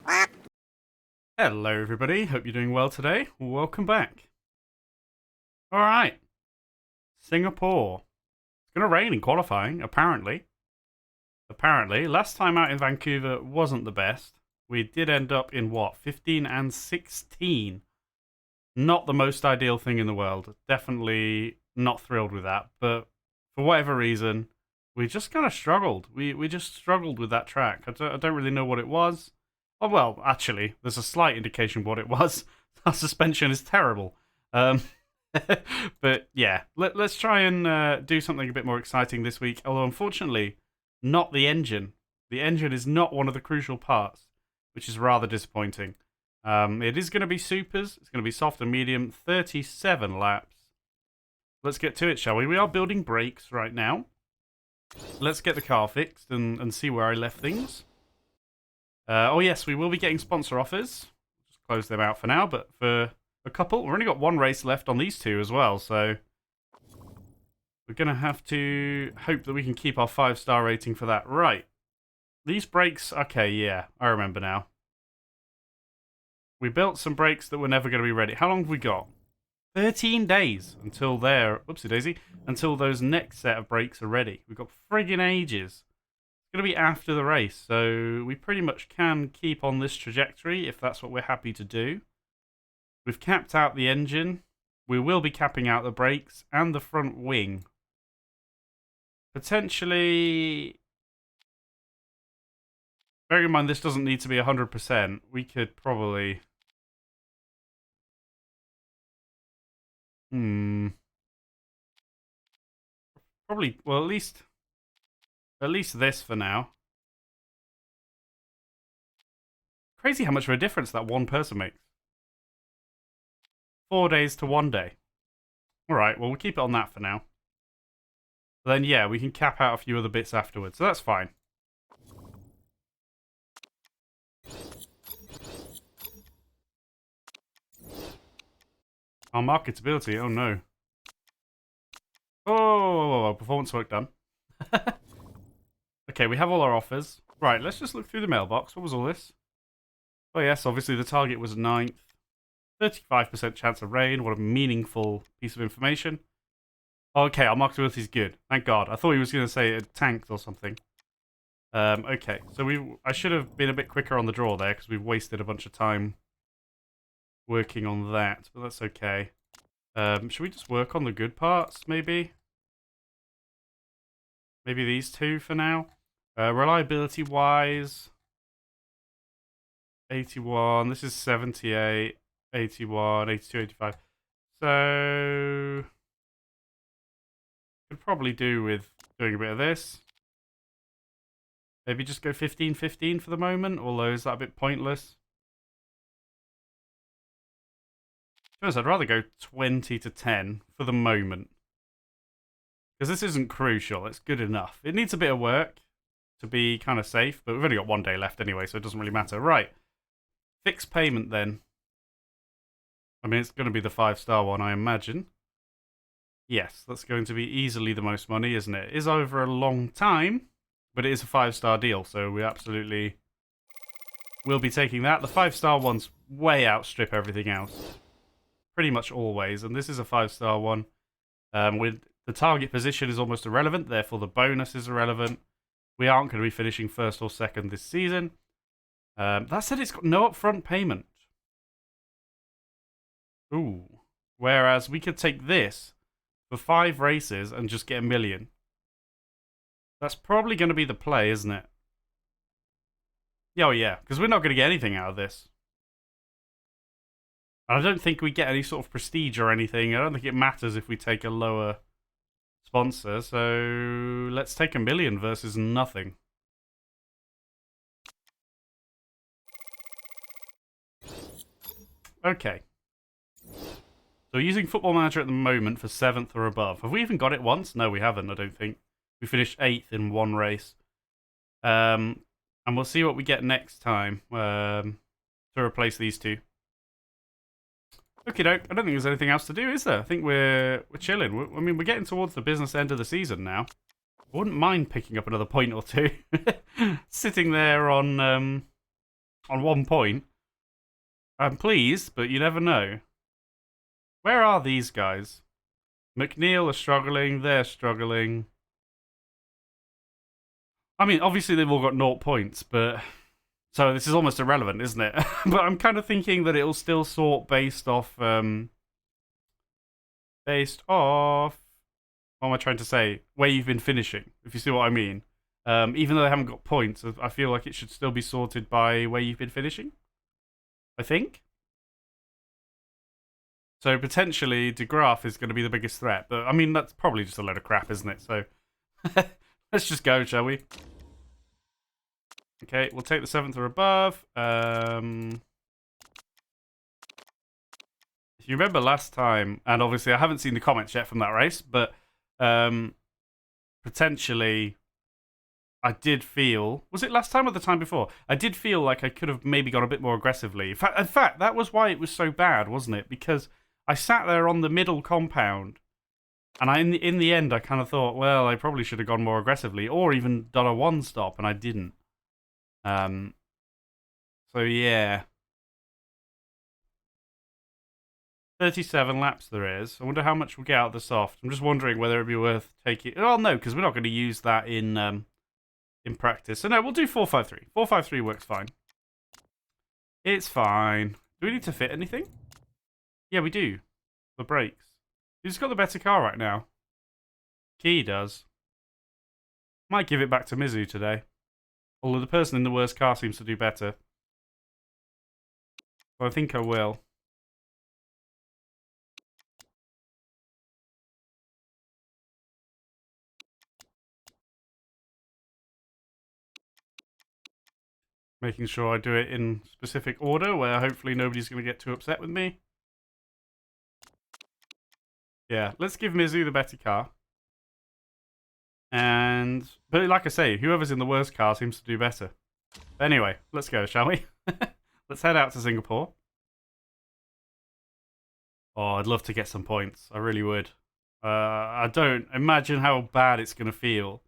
Hello everybody, hope you're doing well today. Welcome back. Alright, Singapore. It's going to rain in qualifying, apparently. Last time out in Vancouver wasn't the best. We did end up in what, 15 and 16. Not the most ideal thing in the world. Definitely not thrilled with that, but for whatever reason, we just kind of struggled. We just struggled with that track. I don't really know what it was. Oh, well, actually, there's a slight indication of what it was. Our suspension is terrible. But yeah, let's try and do something a bit more exciting this week. Although, unfortunately, not the engine. The engine is not one of the crucial parts, which is rather disappointing. It is going to be supers. It's going to be soft and medium, 37 laps. Let's get to it, shall we? We are building brakes right now. Let's get the car fixed and see where I left things. Oh yes, we will be getting sponsor offers. Just close them out for now, but for a couple, we've only got one race left on these two as well, so we're going to have to hope that we can keep our 5-star rating for that. Right. These brakes, okay, yeah, I remember now. We built some brakes that were never going to be ready. How long have we got? 13 days until whoopsie daisy, until those next set of brakes are ready. We've got friggin' ages. It's going to be after the race, so we pretty much can keep on this trajectory if that's what we're happy to do. We've capped out the engine. We will be capping out the brakes and the front wing. Potentially, bearing in mind this doesn't need to be 100%, we could probably... Probably, well, at least this for now. Crazy how much of a difference that one person makes. 4 days to 1 day. Alright, well, we'll keep it on that for now. Then, yeah, we can cap out a few other bits afterwards, so that's fine. Our marketability, oh no. Oh, performance work done. Okay, we have all our offers. Right, let's just look through the mailbox. What was all this? Oh yes, obviously the target was 9th. 35% chance of rain. What a meaningful piece of information. Okay, our marketability is good. Thank God. I thought he was going to say it tanked or something. Okay, so I should have been a bit quicker on the draw there because we've wasted a bunch of time working on that, but that's okay. Should we just work on the good parts, maybe? Maybe these two for now. Reliability-wise, 81. This is 78, 81, 82, 85. So, could probably do with doing a bit of this. Maybe just go 15, 15 for the moment, although is that a bit pointless? I'd rather go 20 to 10 for the moment. Because this isn't crucial, it's good enough. It needs a bit of work to be kind of safe, but we've only got 1 day left anyway, so it doesn't really matter. Right, fixed payment then. I mean, it's going to be the 5-star one, I imagine. Yes, that's going to be easily the most money, isn't it? It is over a long time, but it is a 5-star deal, so we absolutely will be taking that. The 5-star ones way outstrip everything else. Pretty much always, and this is a 5-star one. With the target position is almost irrelevant, therefore the bonus is irrelevant. We aren't going to be finishing 1st or 2nd this season. That said, it's got no upfront payment. Ooh. Whereas we could take this for 5 races and just get $1 million. That's probably going to be the play, isn't it? Oh yeah, because we're not going to get anything out of this. I don't think we get any sort of prestige or anything. I don't think it matters if we take a lower sponsor. So let's take $1 million versus nothing. Okay. So we're using Football Manager at the moment for 7th or above. Have we even got it once? No, we haven't, I don't think. We finished 8th in one race. And we'll see what we get next time to replace these two. Okie doke. I don't think there's anything else to do, is there? I think we're chilling. I mean, we're getting towards the business end of the season now. I wouldn't mind picking up another point or two. Sitting there on on 1 point. I'm pleased, but you never know. Where are these guys? McNeil are struggling. They're struggling. I mean, obviously they've all got 0 points, but... So this is almost irrelevant, isn't it? But I'm kind of thinking that it'll still sort based off... based off... What am I trying to say? Where you've been finishing, if you see what I mean. Even though they haven't got points, I feel like it should still be sorted by where you've been finishing. I think. So potentially DeGraaf is going to be the biggest threat. But I mean, that's probably just a load of crap, isn't it? So let's just go, shall we? Okay, we'll take the 7th or above. If you remember last time, and obviously I haven't seen the comments yet from that race, but potentially I did feel... Was it last time or the time before? I did feel like I could have maybe gone a bit more aggressively. In fact, that was why it was so bad, wasn't it? Because I sat there on the middle compound, and in the end I kind of thought, well, I probably should have gone more aggressively, or even done a 1-stop, and I didn't. So yeah. 37 laps there is. I wonder how much we'll get out of the soft. I'm just wondering whether it'd be worth taking... Oh, no, because we're not going to use that in practice. So no, we'll do 453. 453 works fine. It's fine. Do we need to fit anything? Yeah, we do. The brakes. Who's got the better car right now? Key does. Might give it back to Mizu today. Although the person in the worst car seems to do better. So I think I will. Making sure I do it in specific order where hopefully nobody's going to get too upset with me. Yeah, let's give Mizu the better car. But like I say, whoever's in the worst car seems to do better. But anyway, let's go, shall we? Let's head out to Singapore. Oh, I'd love to get some points. I really would. I don't imagine how bad it's going to feel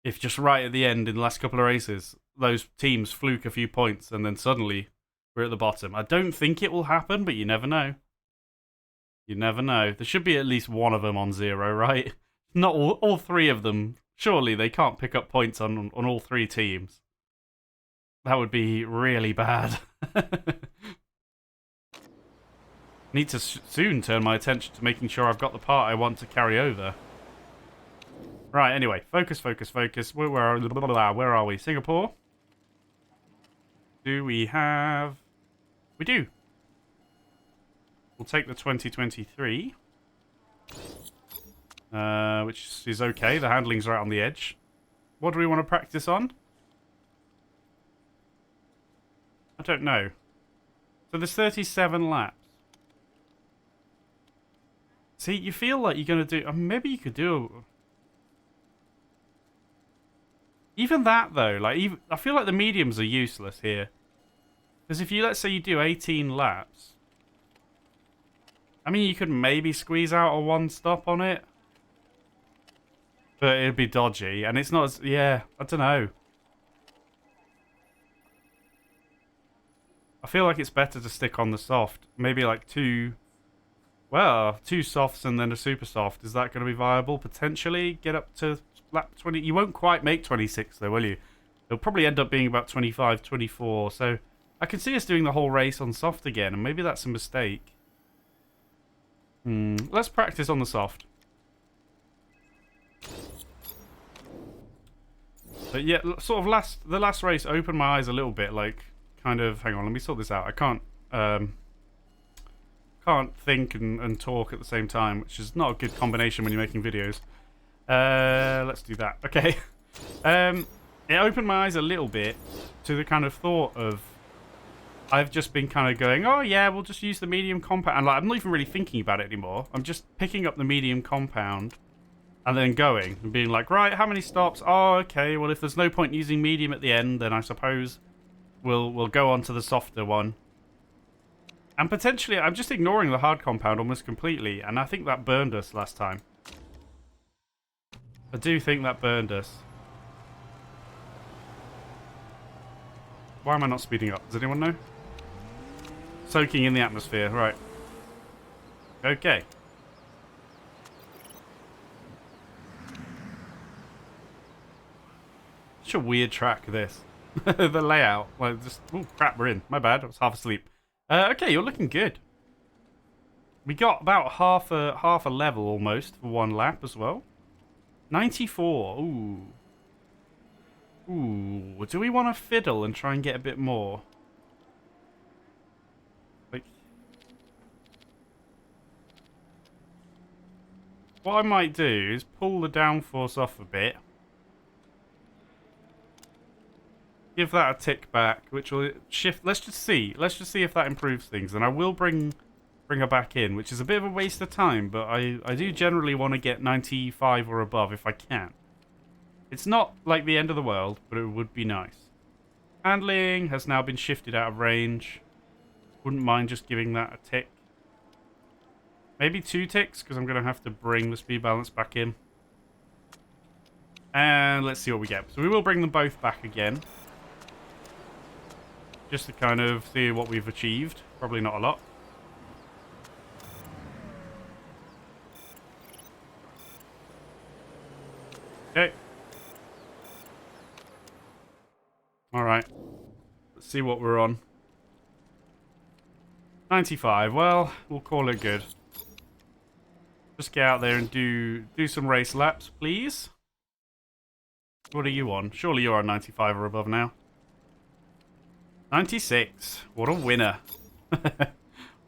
if just right at the end in the last couple of races, those teams fluke a few points and then suddenly we're at the bottom. I don't think it will happen, but you never know. You never know. There should be at least one of them on 0, right? Not all 3 of them. Surely they can't pick up points on all 3 teams. That would be really bad. Need to soon turn my attention to making sure I've got the part I want to carry over. Right, anyway. Focus, focus, focus. Where are we? Singapore? Do we have... We do. We'll take the 2023. Which is okay. The handling's right on the edge. What do we want to practice on? I don't know. So there's 37 laps. See, you feel like you're going to do... maybe you could do... Even that, though. I feel like the mediums are useless here. Because if you, let's say you do 18 laps... I mean, you could maybe squeeze out a 1-stop on it. But it'd be dodgy. And it's not as... Yeah, I don't know. I feel like it's better to stick on the soft. Maybe like 2... Well, 2 softs and then a super soft. Is that going to be viable? Potentially get up to lap 20. You won't quite make 26 though, will you? It'll probably end up being about 25, 24. So I can see us doing the whole race on soft again. And maybe that's a mistake. Let's practice on the soft. But yeah, sort of the last race opened my eyes a little bit. Like, kind of... Hang on, let me sort this out. I can't think and talk at the same time, which is not a good combination when you're making videos. Let's do that. Okay. It opened my eyes a little bit to the kind of thought of... I've just been kind of going, oh yeah, we'll just use the medium compound. And like, I'm not even really thinking about it anymore. I'm just picking up the medium compound and then going and being like, right, how many stops? Oh, okay, well, if there's no point using medium at the end, then I suppose we'll go on to the softer one. And potentially, I'm just ignoring the hard compound almost completely, and I think that burned us last time. I do think that burned us. Why am I not speeding up? Does anyone know? Soaking in the atmosphere. Right. Okay. Such a weird track, this. The layout. Like, just... Oh, crap, we're in. My bad. I was half asleep. Okay, you're looking good. We got about half a level almost for one lap as well. 94. Ooh. Ooh. Do we want to fiddle and try and get a bit more? Like... What I might do is pull the downforce off a bit. Give that a tick back, which will shift. Let's just see if that improves things. And I will bring her back in, which is a bit of a waste of time, but I do generally want to get 95 or above if I can. It's not like the end of the world, but it would be nice. Handling has now been shifted out of range. Wouldn't mind just giving that a tick. Maybe 2 ticks, because I'm going to have to bring the speed balance back in. And let's see what we get. So we will bring them both back again. Just to kind of see what we've achieved. Probably not a lot. Okay. Alright. Let's see what we're on. 95. Well, we'll call it good. Just get out there and do some race laps, please. What are you on? Surely you're on 95 or above now. 96. What a winner.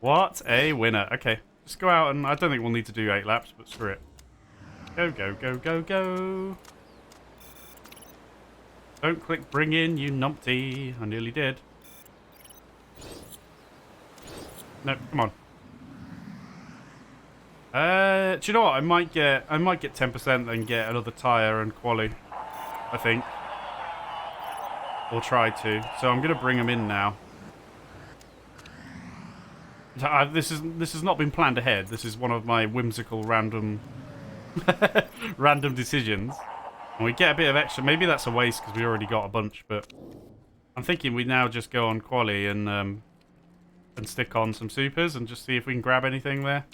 What a winner. Okay, just go out and... I don't think we'll need to do 8 laps, but screw it. Go, go, go, go, go. Don't click bring in, you numpty. I nearly did. No, come on. Do you know what? I might get 10% and get another tyre and quali. I think. Or try to. So I'm going to bring them in now. This has not been planned ahead. This is one of my whimsical random random decisions. And we get a bit of extra. Maybe that's a waste because we already got a bunch. But I'm thinking we now just go on quali and stick on some supers and just see if we can grab anything there.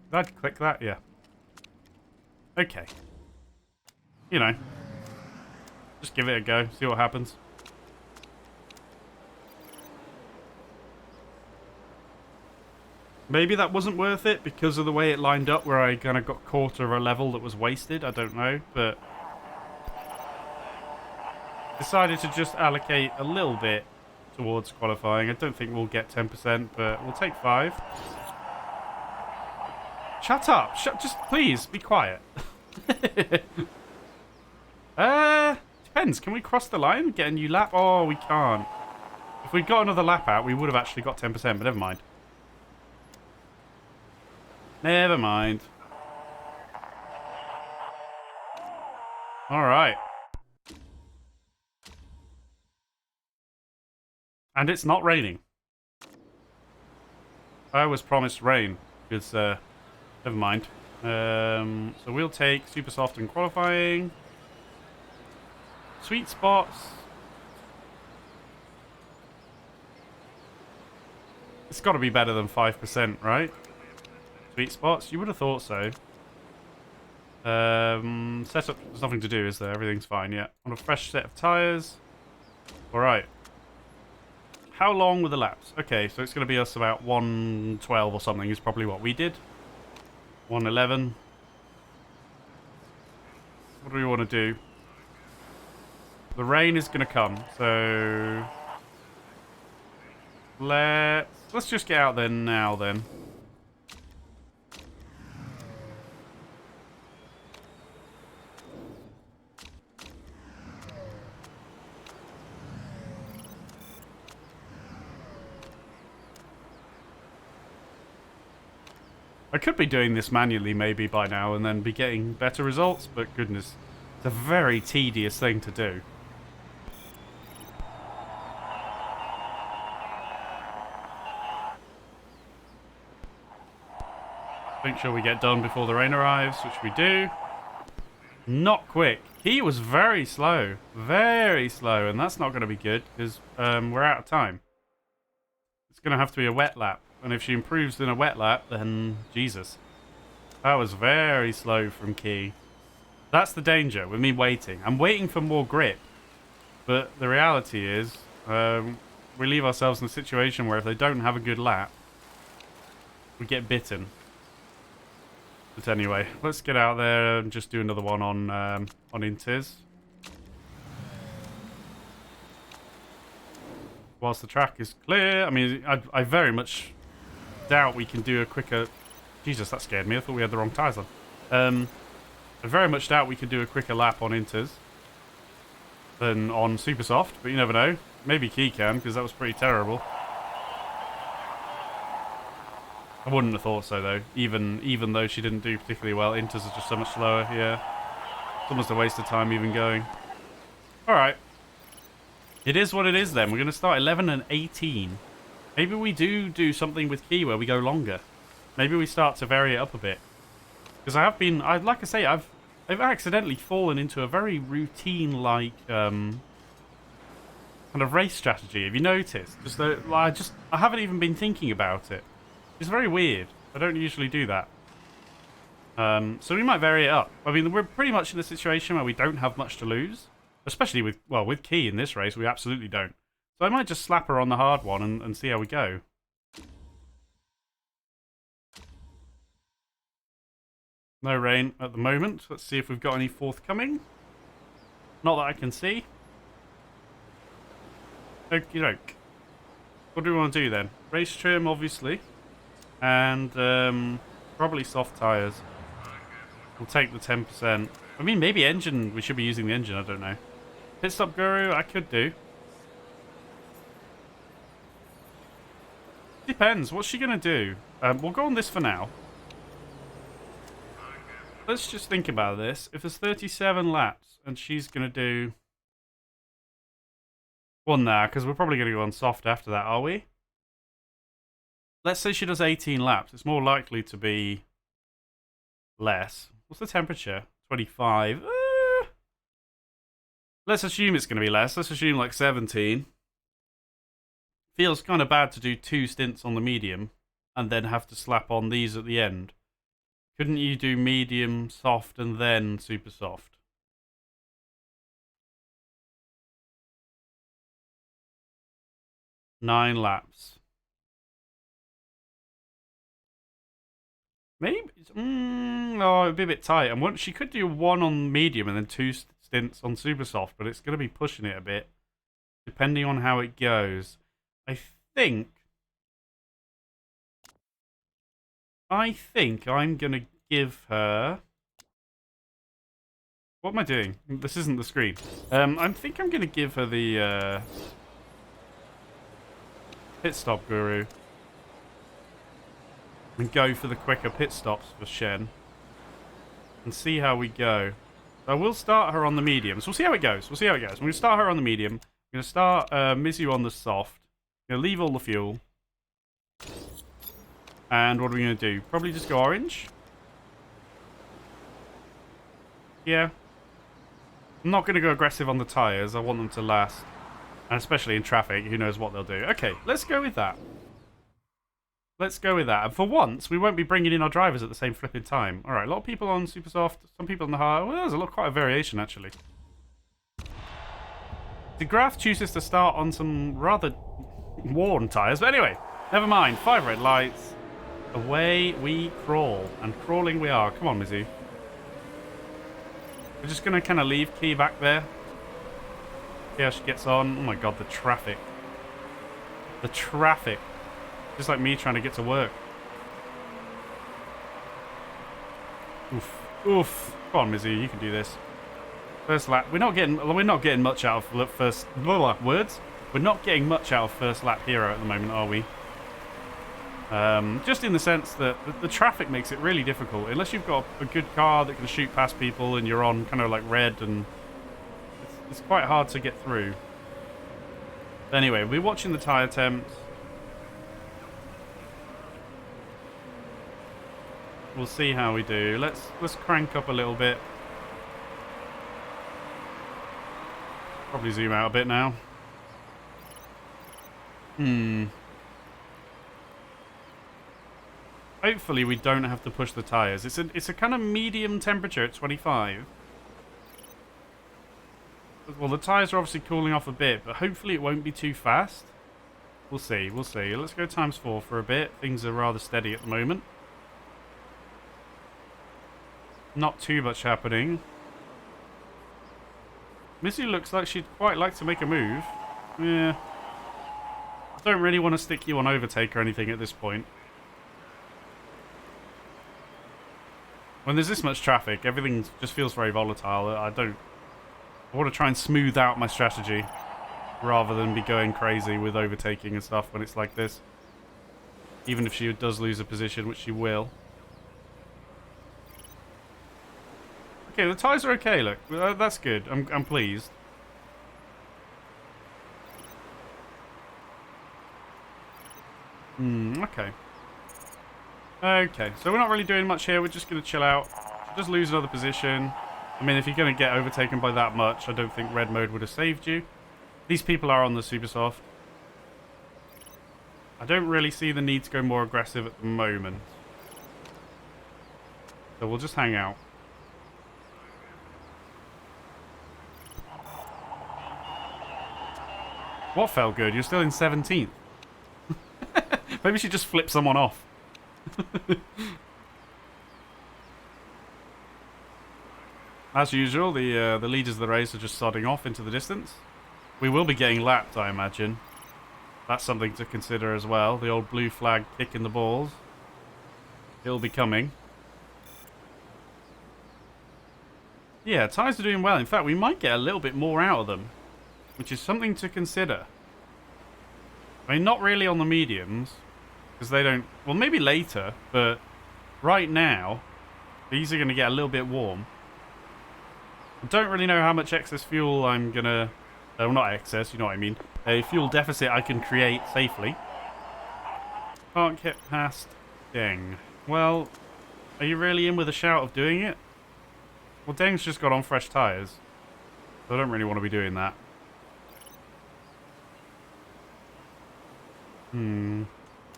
Did I click that? Yeah. Okay. You know. Just give it a go. See what happens. Maybe that wasn't worth it because of the way it lined up where I kind of got quarter of a level that was wasted. I don't know. But decided to just allocate a little bit towards qualifying. I don't think we'll get 10%, but we'll take 5. Shut up. Just please be quiet. Depends. Can we cross the line and get a new lap? Oh, we can't. If we'd got another lap out, we would have actually got 10%, but never mind. Never mind. All right. And it's not raining. I was promised rain because never mind. So we'll take super soft in qualifying. Sweet spots. It's got to be better than 5%, right? Sweet spots. You would have thought so. Setup. There's nothing to do, is there? Everything's fine. Yeah. On a fresh set of tires. All right. How long were the laps? Okay, so it's going to be us about 112 or something is probably what we did. 111. What do we want to do? The rain is going to come, so let's just get out there now then. I could be doing this manually maybe by now and then be getting better results, but goodness, it's a very tedious thing to do. Make sure we get done before the rain arrives, which we do. Not quick. He was very slow. Very slow. And that's not going to be good because we're out of time. It's going to have to be a wet lap. And if she improves in a wet lap, then Jesus. That was very slow from Key. That's the danger with me waiting. I'm waiting for more grip. But the reality is, we leave ourselves in a situation where if they don't have a good lap, we get bitten. But anyway, let's get out there and just do another one on Intiz. Whilst the track is clear, I mean, I very much doubt we can do a quicker... Jesus, that scared me. I thought we had the wrong tyres on. I very much doubt we can do a quicker lap on Intiz than on Super Soft, but you never know. Maybe Key can, because that was pretty terrible. I wouldn't have thought so, though. Even though she didn't do particularly well, Intiz is just so much slower. Yeah, it's almost a waste of time even going. All right. It is what it is, then. We're going to start 11 and 18. Maybe we do something with Key where we go longer. Maybe we start to vary it up a bit. Because like I say, I've accidentally fallen into a very routine-like kind of race strategy. Have you noticed? I haven't even been thinking about it. It's very weird. I don't usually do that. So we might vary it up. I mean, we're pretty much in a situation where we don't have much to lose. Especially with Key in this race, we absolutely don't. So I might just slap her on the hard one and see how we go. No rain at the moment. Let's see if we've got any forthcoming. Not that I can see. Okie doke. What do we want to do then? Race trim, obviously. And probably soft tyres. We'll take the 10%. I mean, maybe engine. We should be using the engine. I don't know. Pit stop guru, I could do. Depends. What's she going to do? We'll go on this for now. Let's just think about this. If there's 37 laps and she's going to do... Well, nah, because we're probably going to go on soft after that, are we? Let's say she does 18 laps. It's more likely to be less. What's the temperature? 25. Let's assume it's going to be less. Let's assume like 17. Feels kind of bad to do 2 stints on the medium and then have to slap on these at the end. Couldn't you do medium, soft, and then super soft? Nine laps. Maybe. Oh, it'd be a bit tight. And she could do 1 on medium and then 2 stints on super soft, but it's going to be pushing it a bit, depending on how it goes. I think I'm going to give her... What am I doing? This isn't the screen. I think I'm going to give her the pit stop guru. And go for the quicker pit stops for Shen. And see how we go. So we'll start her on the medium. So we'll see how it goes. We're going to start her on the medium. We're going to start Mizu on the soft. We're going to leave all the fuel. And what are we going to do? Probably just go orange. Yeah. I'm not going to go aggressive on the tyres. I want them to last. And especially in traffic, who knows what they'll do. Okay, let's go with that. Let's go with that. And for once, we won't be bringing in our drivers at the same flipping time. All right, a lot of people on super soft, some people on the hard. Well, there's quite a variation, actually. The graph chooses to start on some rather worn tyres. But anyway, never mind. 5 red lights. Away we crawl. And crawling we are. Come on, Mizu. We're just going to kind of leave Key back there. See how she gets on. Oh my god, the traffic. The traffic. Just like me trying to get to work. Oof. Oof. Come on, Mizu, you can do this. First lap. We're not getting much out of first words. We're not getting much out of first lap hero at the moment, are we? Just in the sense that the traffic makes it really difficult. Unless you've got a good car that can shoot past people and you're on kind of like red, and it's quite hard to get through. Anyway, we're watching the tyre temps. We'll see how we do. Let's crank up a little bit. Probably zoom out a bit now. Hopefully we don't have to push the tyres. It's a kind of medium temperature at 25. Well, the tyres are obviously cooling off a bit, but hopefully it won't be too fast. We'll see, we'll see. Let's go ×4 for a bit. Things are rather steady at the moment. Not too much happening. Missy looks like she'd quite like to make a move. Yeah. I don't really want to stick you on overtake or anything at this point. When there's this much traffic, everything just feels very volatile. I want to try and smooth out my strategy rather than be going crazy with overtaking and stuff when it's like this. Even if she does lose a position, which she will. Okay, the tyres are okay, look. That's good. I'm pleased. Okay. Okay, so we're not really doing much here. We're just going to chill out. Just lose another position. I mean, if you're going to get overtaken by that much, I don't think red mode would have saved you. These people are on the super soft. I don't really see the need to go more aggressive at the moment. So we'll just hang out. What felt good? You're still in 17th. Maybe she just flipped someone off. As usual, the leaders of the race are just sodding off into the distance. We will be getting lapped, I imagine. That's something to consider as well. The old blue flag kicking the balls. It'll be coming. Yeah, tyres are doing well. In fact, we might get a little bit more out of them, which is something to consider. I mean, not really on the mediums, because they don't... Well, maybe later, but right now, these are going to get a little bit warm. I don't really know how much excess fuel I'm going to... Well, not excess, you know what I mean. A fuel deficit I can create safely. Can't get past Deng. Well, are you really in with a shout of doing it? Well, Deng's just got on fresh tyres. So I don't really want to be doing that.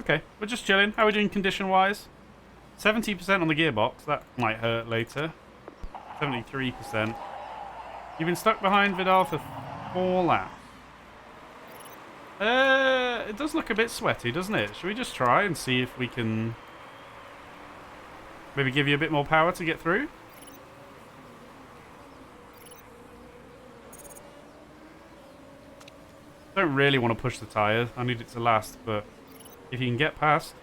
Okay, we're just chilling. How are we doing condition-wise? 70% on the gearbox. That might hurt later. 73%. You've been stuck behind Vidal for 4 laps. It does look a bit sweaty, doesn't it? Should we just try and see if we can maybe give you a bit more power to get through? Don't really want to push the tyre. I need it to last, but if you can get past.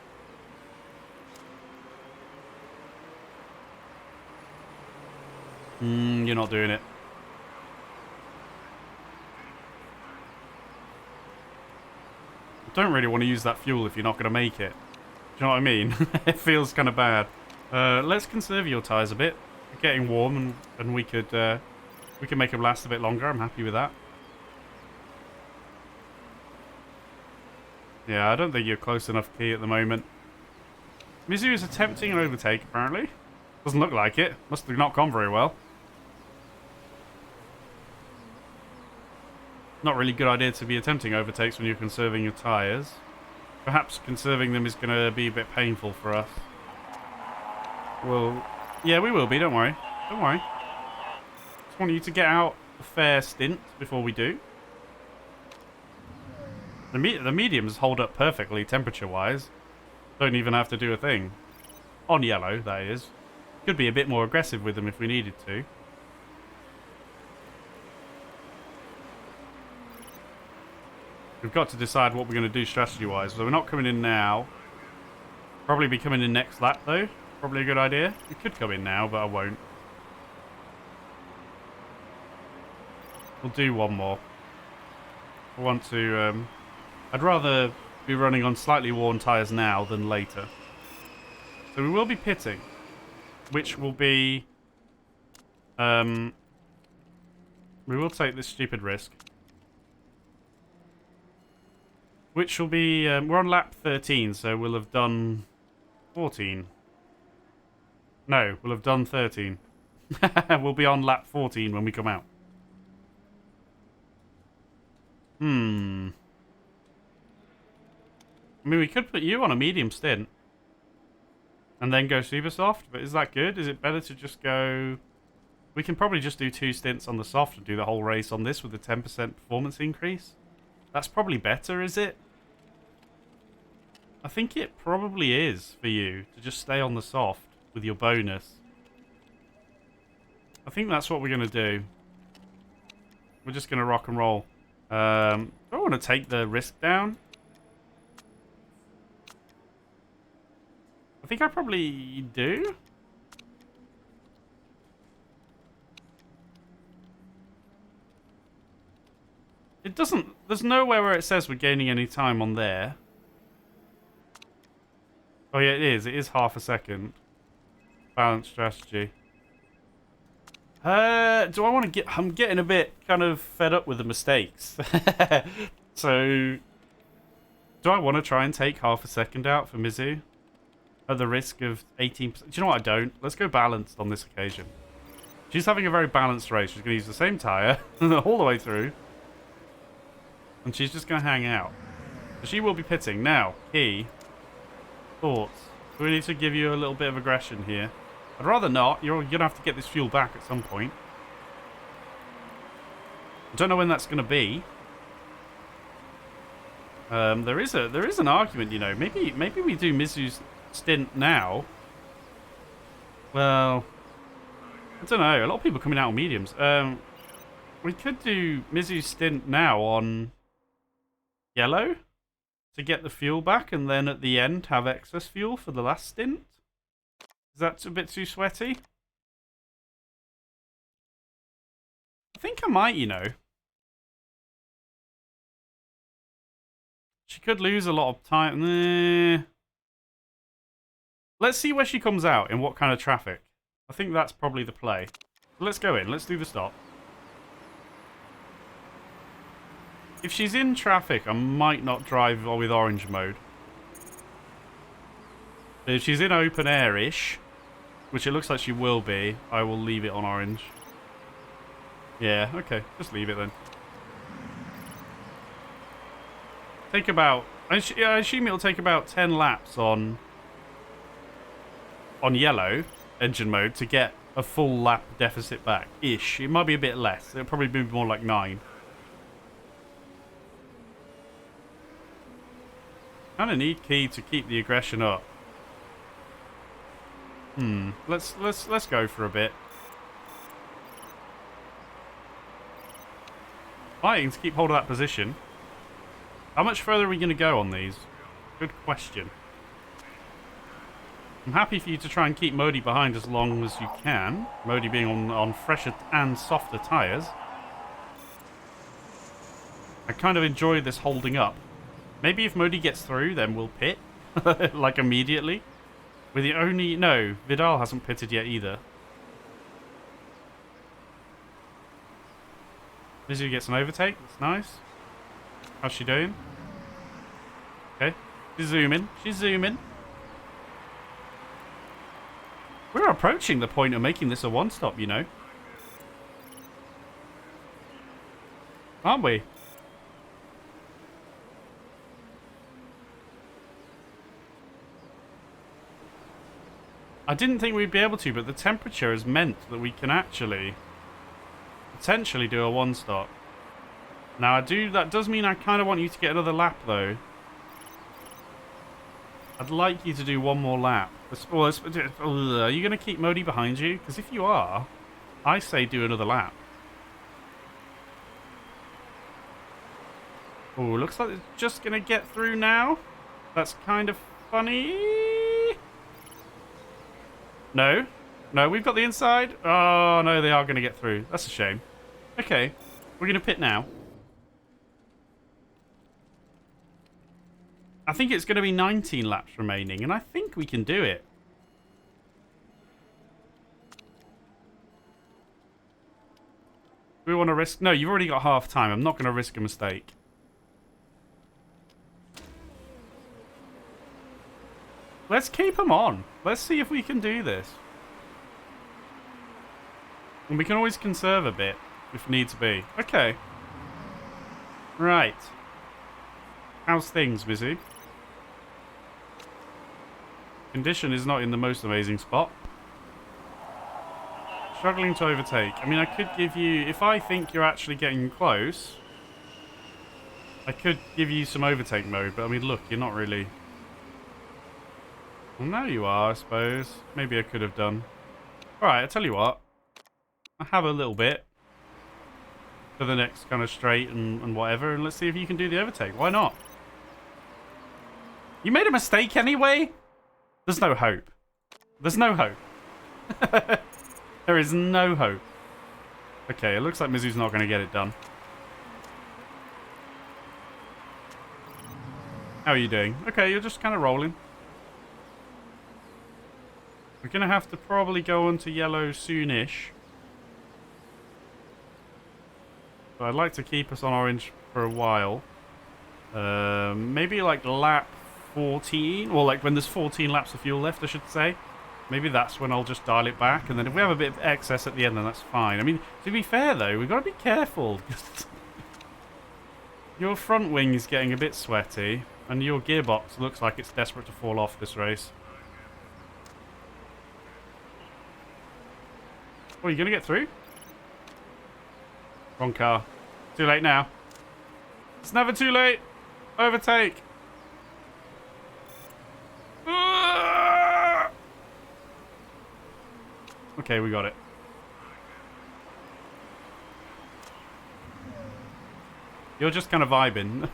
You're not doing it. Don't really want to use that fuel if you're not going to make it. Do you know what I mean? It feels kind of bad. Let's conserve your tyres a bit. They're getting warm, and we could make them last a bit longer. I'm happy with that. Yeah, I don't think you're close enough key at the moment. Mizu is attempting an overtake, apparently. Doesn't look like it. Must have not gone very well. Not really good idea to be attempting overtakes when you're conserving your tyres. Perhaps conserving them is going to be a bit painful for us. Well, yeah, we will be, don't worry. Don't worry. Just want you to get out a fair stint before we do. The mediums hold up perfectly temperature-wise. Don't even have to do a thing. On yellow, that is. Could be a bit more aggressive with them if we needed to. We've got to decide what we're going to do strategy-wise. So we're not coming in now. Probably be coming in next lap, though. Probably a good idea. We could come in now, but I won't. We'll do one more. I want to... I'd rather be running on slightly worn tyres now than later. So we will be pitting, which will be... we will take this stupid risk. Which will be... we're on lap 13, so we'll have done 14. No, we'll have done 13. We'll be on lap 14 when we come out. Hmm. I mean, we could put you on a medium stint. And then go super soft, but is that good? Is it better to just go... We can probably just do 2 stints on the soft and do the whole race on this with a 10% performance increase. That's probably better, is it? I think it probably is for you to just stay on the soft with your bonus. I think that's what we're going to do. We're just going to rock and roll. Do I want to take the risk down? I think I probably do. It doesn't... There's nowhere where it says we're gaining any time on there. Oh yeah, it is. It is half a second. Balanced strategy. Do I want to get... I'm getting a bit kind of fed up with the mistakes. So... Do I want to try and take half a second out for Mizu? At the risk of 18%. Do you know what? I don't. Let's go balanced on this occasion. She's having a very balanced race. She's going to use the same tyre all the way through. And she's just going to hang out. So she will be pitting. Now, Key. Thoughts? Do we need to give you a little bit of aggression here? I'd rather not. You're going to have to get this fuel back at some point. I don't know when that's going to be. There is an argument, you know. Maybe we do Mizu's stint now. Well, I don't know. A lot of people coming out on mediums. We could do Mizu's stint now on yellow to get the fuel back, and then at the end have excess fuel for the last stint. Is that a bit too sweaty? I think I might, you know. She could lose a lot of time. Let's see where she comes out, in what kind of traffic. I think that's probably the play. Let's go in. Let's do the stop. If she's in traffic, I might not drive with orange mode. If she's in open air-ish, which it looks like she will be, I will leave it on orange. Yeah, okay. Just leave it then. Take about... I assume it'll take about 10 laps on yellow engine mode to get a full lap deficit back. Ish. It might be a bit less. It'll probably be more like 9. Kind of need Key to keep the aggression up. Let's go for a bit. Fighting to keep hold of that position. How much further are we going to go on these? Good question. I'm happy for you to try and keep Modi behind as long as you can. Modi being on fresher and softer tyres. I kind of enjoy this holding up. Maybe if Modi gets through, then we'll pit. Like immediately. With the only... No, Vidal hasn't pitted yet either. Mizu gets an overtake. That's nice. How's she doing? Okay. She's zooming. She's zooming. We're approaching the point of making this a one-stop, you know. Aren't we? I didn't think we'd be able to, but the temperature has meant that we can actually potentially do a one-stop. Now, that does mean I kind of want you to get another lap, though. I'd like you to do one more lap. Are you going to keep Modi behind you? Because if you are, I say do another lap. Oh, looks like it's just going to get through now. That's kind of funny. No. No, we've got the inside. Oh, no, they are going to get through. That's a shame. Okay, we're going to pit now. I think it's going to be 19 laps remaining, and I think we can do it. Do we want to risk... No, you've already got half time. I'm not going to risk a mistake. Let's keep them on. Let's see if we can do this. And we can always conserve a bit if needs be. Okay. Right. How's things, Mizzy? Condition is not in the most amazing spot. Struggling to overtake. I mean, I could give you... If I think you're actually getting close, I could give you some overtake mode. But, I mean, look, you're not really... Well, now you are, I suppose. Maybe I could have done. Alright, I tell you what. I have a little bit for the next kind of straight and whatever. And let's see if you can do the overtake. Why not? You made a mistake anyway? There's no hope. There's no hope. There is no hope. Okay, it looks like Mizu's not going to get it done. How are you doing? Okay, you're just kind of rolling. We're going to have to probably go on to yellow soonish. But I'd like to keep us on orange for a while. Maybe like lap 14, or like when there's 14 laps of fuel left, I should say. Maybe that's when I'll just dial it back, and then if we have a bit of excess at the end, then that's fine. I mean, to be fair though, we've got to be careful. Your front wing is getting a bit sweaty, and your gearbox looks like it's desperate to fall off this race. Oh, are you going to get through? Wrong car. Too late now. It's never too late. Overtake. Okay, we got it. You're just kind of vibing.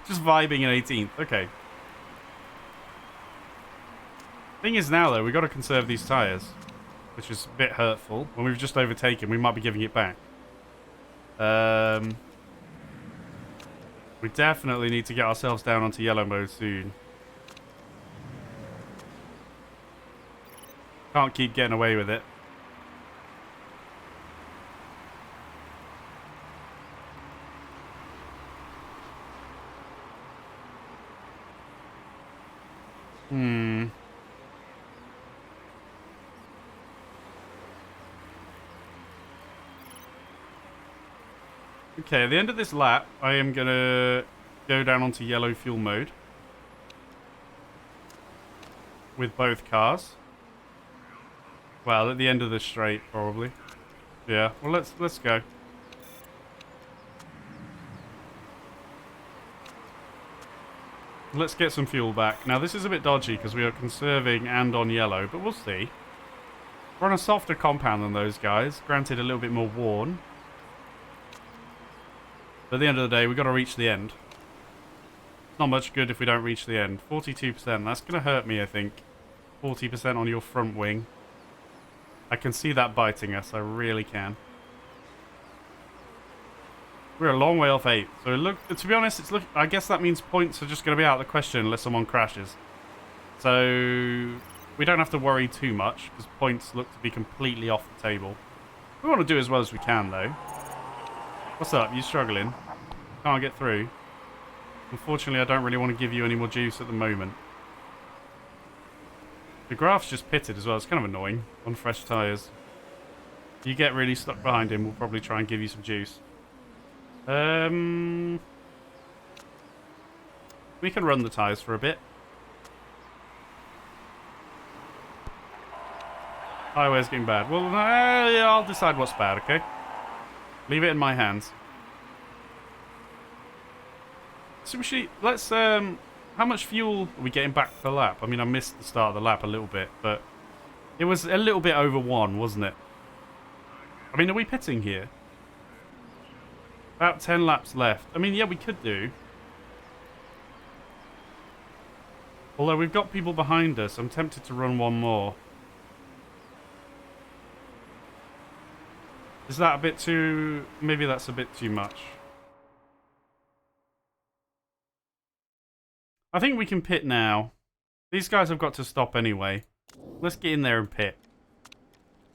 Just vibing in 18th. Okay. Thing is now, though, we've got to conserve these tyres, which is a bit hurtful. When we've just overtaken, we might be giving it back. We definitely need to get ourselves down onto yellow mode soon. Can't keep getting away with it. Okay, at the end of this lap, I am going to go down onto yellow fuel mode with both cars. Well, at the end of the straight, probably. Yeah, well, let's go. Let's get some fuel back. Now, this is a bit dodgy because we are conserving and on yellow, but we'll see. We're on a softer compound than those guys. Granted, a little bit more worn. But at the end of the day, we've got to reach the end. It's not much good if we don't reach the end. 42%. That's going to hurt me, I think. 40% on your front wing. I can see that biting us. I really can. We're a long way off 8th. So look, to be honest, I guess that means points are just going to be out of the question unless someone crashes. So we don't have to worry too much because points look to be completely off the table. We want to do as well as we can, though. What's up? You struggling? Can't get through? Unfortunately, I don't really want to give you any more juice at the moment. The Graf's just pitted as well. It's kind of annoying on fresh tyres. If you get really stuck behind him, we'll probably try and give you some juice. We can run the tyres for a bit. Highway's getting bad. Well, yeah, I'll decide what's bad, okay? Leave it in my hands. So let's, how much fuel are we getting back per lap? I mean, I missed the start of the lap a little bit, but it was a little bit over 1, wasn't it? I mean, are we pitting here? About 10 laps left. I mean, yeah, we could do. Although we've got people behind us, I'm tempted to run one more. Is that a bit too... Maybe that's a bit too much. I think we can pit now. These guys have got to stop anyway. Let's get in there and pit.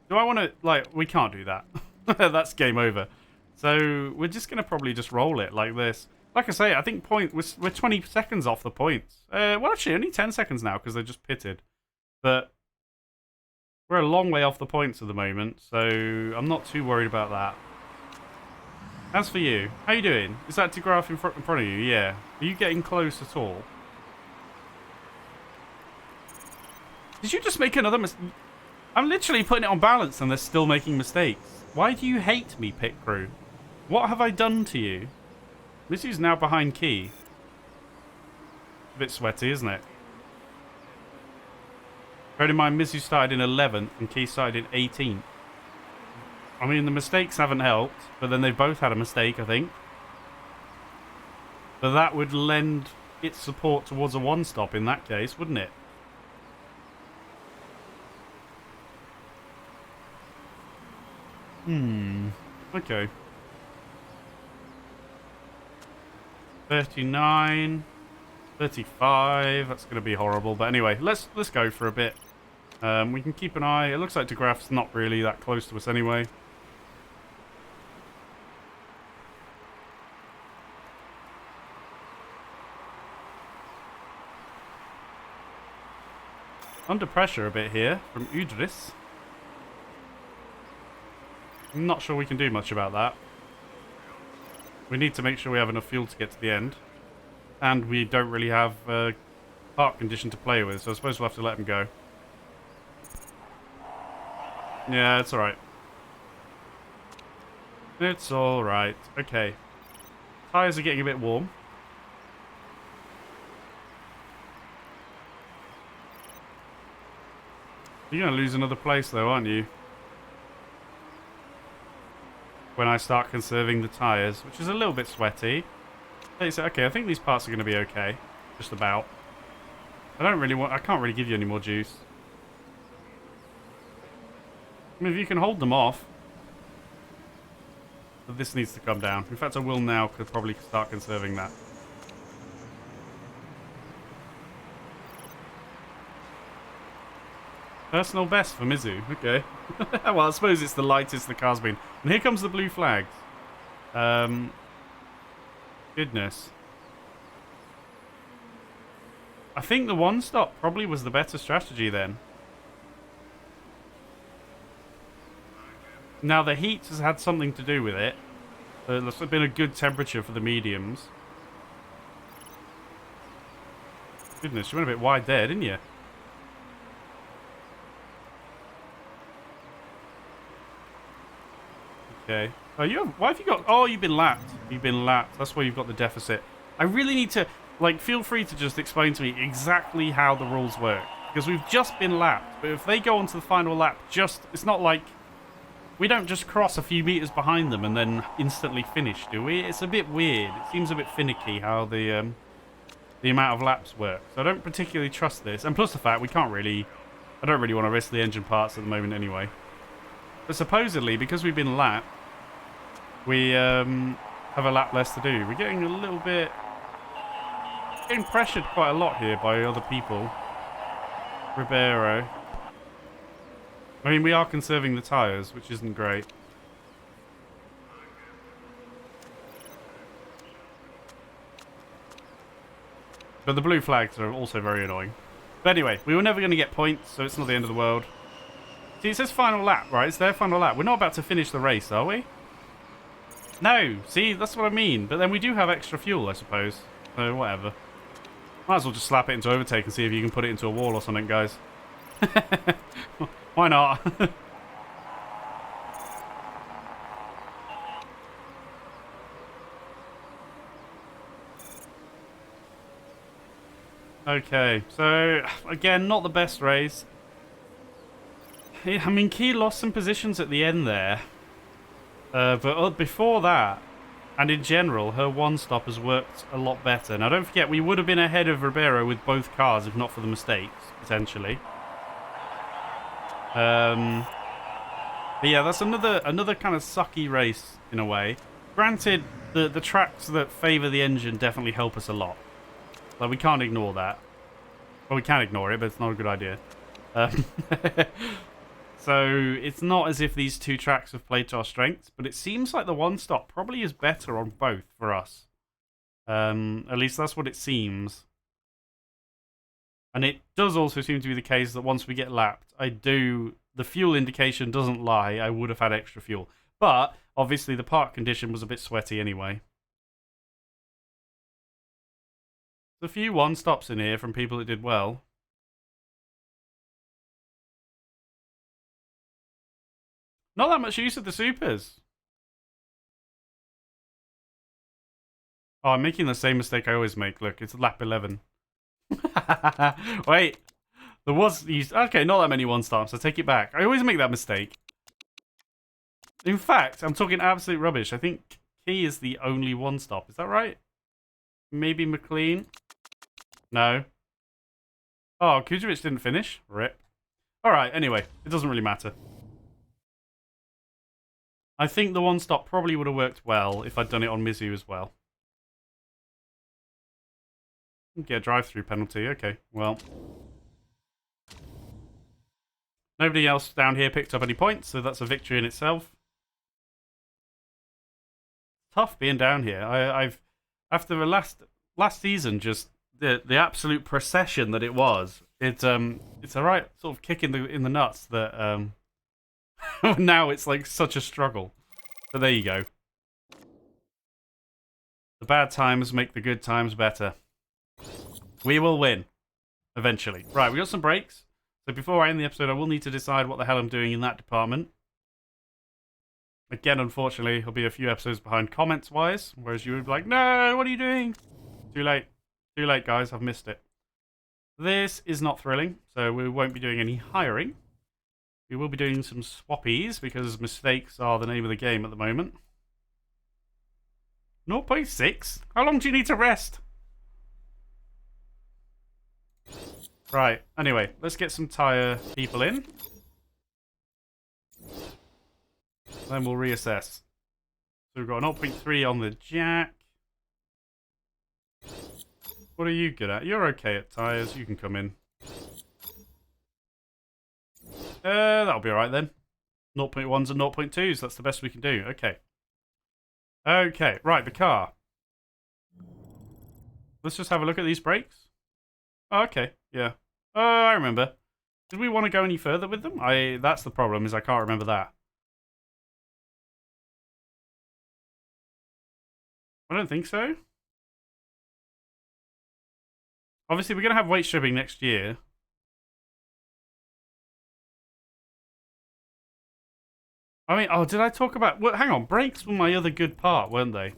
Do I want to... Like, we can't do that. That's game over. So, we're just going to probably just roll it like this. Like I say, I think we're 20 seconds off the points. Well, actually, only 10 seconds now because they just pitted. But we're a long way off the points at the moment, so I'm not too worried about that. As for you, how you doing? Is that Graph in front of you? Yeah. Are you getting close at all? Did you just make another mistake? I'm literally putting it on balance and they're still making mistakes. Why do you hate me, pit crew? What have I done to you? Missy's now behind Key. A bit sweaty, isn't it? Bear in mind, Missy started in 11th and Key started in 18th. I mean, the mistakes haven't helped, but then they've both had a mistake, I think. But that would lend its support towards a one-stop in that case, wouldn't it? Okay. 39, 35. That's going to be horrible. But anyway, let's go for a bit. We can keep an eye. It looks like DeGraff's not really that close to us anyway. Under pressure a bit here from Udris. I'm not sure we can do much about that. We need to make sure we have enough fuel to get to the end. And we don't really have a park condition to play with, so I suppose we'll have to let him go. Yeah, it's alright. It's alright. Okay. Tyres are getting a bit warm. You're going to lose another place though, aren't you? When I start conserving the tyres, which is a little bit sweaty. Okay, I think these parts are going to be okay. Just about. I can't really give you any more juice. I mean, if you can hold them off. But this needs to come down. In fact, I will now, could probably start conserving that. Personal best for Mizu. Okay. Well, I suppose it's the lightest the car's been. And here comes the blue flags. Goodness. I think the one stop probably was the better strategy then. Now, the heat has had something to do with it. There's been a good temperature for the mediums. Goodness, you went a bit wide there, didn't you? Okay. Oh, why have you got... Oh, you've been lapped. You've been lapped. That's why you've got the deficit. I really need to... Like, feel free to just explain to me exactly how the rules work. Because we've just been lapped. But if they go on to the final lap, it's not like... We don't just cross a few meters behind them and then instantly finish, do we? It's a bit weird. It seems a bit finicky how the amount of laps work. So I don't particularly trust this. And plus the fact we can't really... I don't really want to risk the engine parts at the moment anyway. But supposedly, because we've been lapped, we have a lap less to do. We're getting a little bit... Getting pressured quite a lot here by other people. Ribeiro. I mean, we are conserving the tyres, which isn't great. But the blue flags are also very annoying. But anyway, we were never going to get points, so it's not the end of the world. See, it says final lap, right? It's their final lap. We're not about to finish the race, are we? No, see, that's what I mean. But then we do have extra fuel, I suppose. So, whatever. Might as well just slap it into overtake and see if you can put it into a wall or something, guys. Why not? Okay, so, again, not the best race. I mean, Key lost some positions at the end there. But before that, and in general, her one-stop has worked a lot better. Now, don't forget, we would have been ahead of Ribeiro with both cars if not for the mistakes, potentially. But yeah, that's another kind of sucky race, in a way. Granted, the tracks that favour the engine definitely help us a lot. Like, we can't ignore that. Well, we can ignore it, but it's not a good idea. So, it's not as if these two tracks have played to our strengths, but it seems like the one-stop probably is better on both for us. At least that's what it seems. And it does also seem to be the case that once we get lapped, the fuel indication doesn't lie, I would have had extra fuel. But, Obviously, the park condition was a bit sweaty anyway. There's a few one-stops in here from people that did well. Not that much use of the supers. Oh, I'm making the same mistake I always make. Look, it's lap 11. Wait. There was... Okay, not that many one-stops. I take it back. I always make that mistake. In fact, I'm talking absolute rubbish. I think Key is the only one-stop. Is that right? Maybe McLean? No. Oh, Kujovic didn't finish. Rip. Alright, anyway. It doesn't really matter. I think the one-stop probably would have worked well if I'd done it on Mizu as well. Get a drive-through penalty. Okay, well. Nobody else down here picked up any points, so that's a victory in itself. Tough being down here. I've after the last season, just the absolute procession that it was. It's a right sort of kick in the nuts that now it's like such a struggle. So there you go. The bad times make the good times better. We will win eventually. Right, we got some breaks. So before I end the episode, I will need to decide what the hell I'm doing in that department. Again, unfortunately, I'll be a few episodes behind comments-wise, whereas you would be like, no, what are you doing? Too late. Too late, guys. I've missed it. This is not thrilling, so we won't be doing any hiring. We will be doing some swappies, because mistakes are the name of the game at the moment. 0.6? How long do you need to rest? Right, anyway, let's get some tyre people in. Then we'll reassess. So we've got an 0.3 on the jack. What are you good at? You're okay at tyres. You can come in. That'll be alright then. 0.1s and 0.2s. That's the best we can do. Okay. Okay, right, the car. Let's just have a look at these brakes. Oh, okay, yeah. Oh, I remember. Did we want to go any further with them? That's the problem, is I can't remember that. I don't think so. Obviously, we're going to have weight stripping next year. I mean, oh, did I talk about... Well, hang on, brakes were my other good part, weren't they?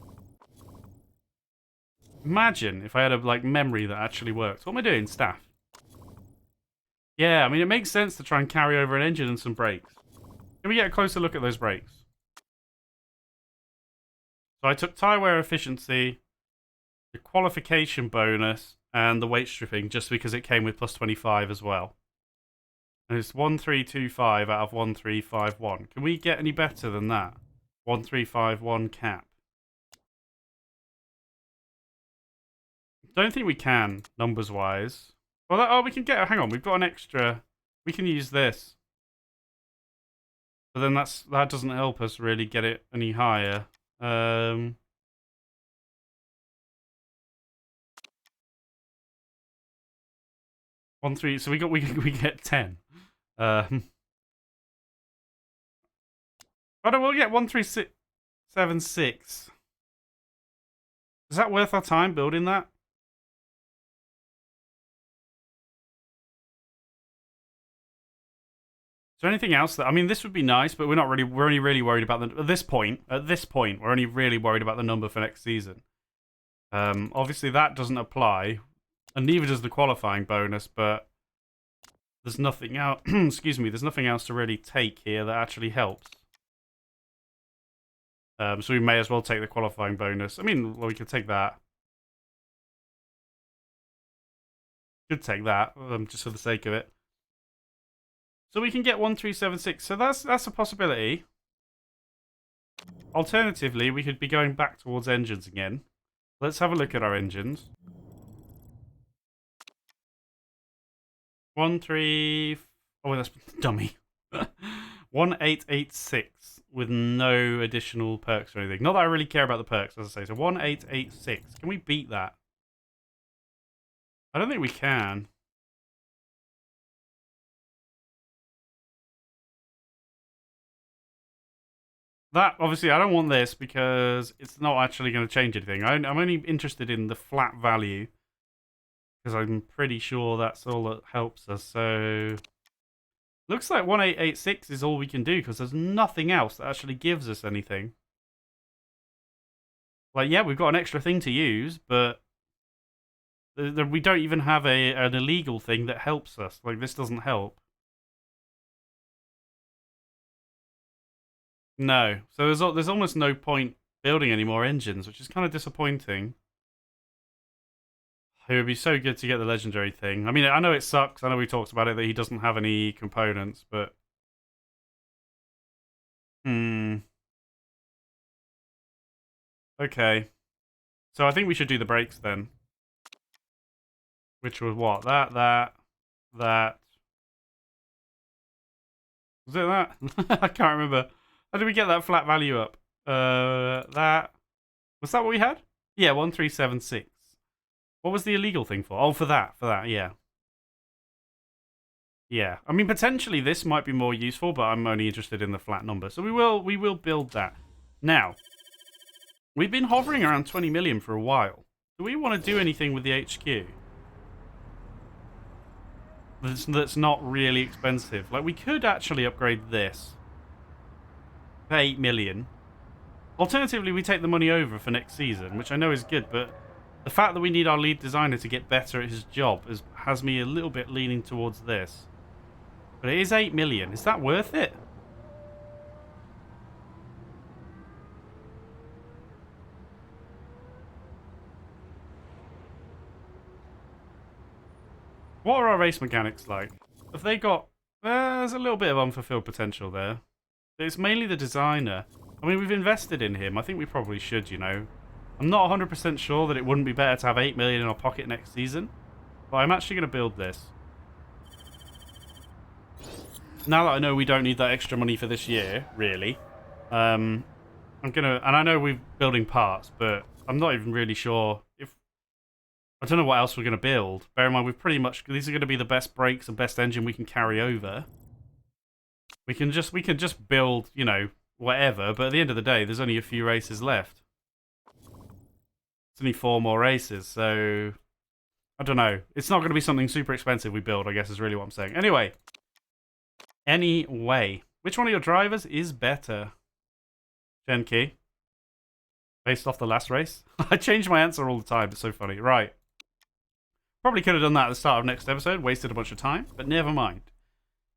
Imagine if I had a memory that actually worked. What am I doing? Staff. Yeah, I mean, it makes sense to try and carry over an engine and some brakes. Can we get a closer look at those brakes? So I took tyre wear efficiency, the qualification bonus, and the weight stripping just because it came with plus 25 as well. And it's 1325 out of 1351. Can we get any better than that? 1351 cap. Don't think we can, numbers-wise. Well, we can get... Hang on, we've got an extra... We can use this. But then that doesn't help us really get it any higher. 1, 3... So we get 10. Oh no, we'll get 1376. Is that worth our time building that? Is there anything else that... I mean, this would be nice, but we're only really worried about the... At this point, we're only really worried about the number for next season. Obviously, that doesn't apply, and neither does the qualifying bonus, but there's nothing else... Excuse me, there's nothing else to really take here that actually helps. So we may as well take the qualifying bonus. I mean, well, we could take that. Could take that, just for the sake of it. So we can get 1376. So that's a possibility. Alternatively, we could be going back towards engines again. Let's have a look at our engines. 13... Oh, that's dummy. 1886 with no additional perks or anything. Not that I really care about the perks, as I say. So 1886. Can we beat that? I don't think we can. That, obviously, I don't want this because it's not actually going to change anything. I'm only interested in the flat value because I'm pretty sure that's all that helps us. So, looks like 1886 is all we can do because there's nothing else that actually gives us anything. Like, yeah, we've got an extra thing to use, but we don't even have an illegal thing that helps us. Like, this doesn't help. No. So there's almost no point building any more engines, which is kind of disappointing. It would be so good to get the legendary thing. I mean, I know it sucks. I know we talked about it that he doesn't have any components, but okay. So I think we should do the brakes then. Which was what? That. Was it that? I can't remember. How did we get that flat value up? That. Was that what we had? Yeah, 1376. What was the illegal thing for? Oh, for that, yeah. Yeah. I mean, potentially this might be more useful, but I'm only interested in the flat number. So we will build that. Now, we've been hovering around 20 million for a while. Do we want to do anything with the HQ? That's not really expensive. Like, we could actually upgrade this for 8 million. Alternatively, we take the money over for next season, which I know is good, but the fact that we need our lead designer to get better at his job has me a little bit leaning towards this. But it is 8 million. Is that worth it? What are our race mechanics like? Have they got... there's a little bit of unfulfilled potential there. But it's mainly the designer. I mean, we've invested in him. I think we probably should, you know. I'm not 100% sure that it wouldn't be better to have 8 million in our pocket next season. But I'm actually going to build this. Now that I know we don't need that extra money for this year, really. I'm going to... And I know we're building parts, but I'm not even really sure if... I don't know what else we're going to build. Bear in mind, we've pretty much... These are going to be the best brakes and best engine we can carry over. We can just build, you know, whatever. But at the end of the day, there's only a few races left. It's only 4 more races, so... I don't know. It's not going to be something super expensive we build, I guess is really what I'm saying. Anyway. Which one of your drivers is better? Gen Key. Based off the last race? I change my answer all the time. It's so funny. Right. Probably could have done that at the start of next episode. Wasted a bunch of time. But never mind.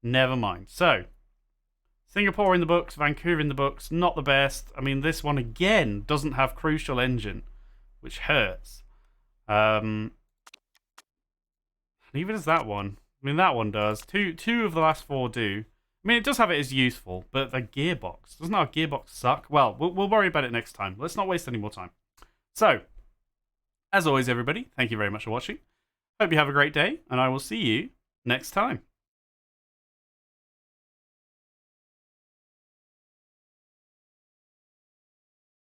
Never mind. So, Singapore in the books. Vancouver in the books. Not the best. I mean, this one, again, doesn't have crucial engine. Which hurts. Neither does that one. I mean, that one does. Two of the last 4 do. I mean, it does have it as useful, but the gearbox. Doesn't our gearbox suck? Well, we'll worry about it next time. Let's not waste any more time. So, as always, everybody, thank you very much for watching. Hope you have a great day, and I will see you next time.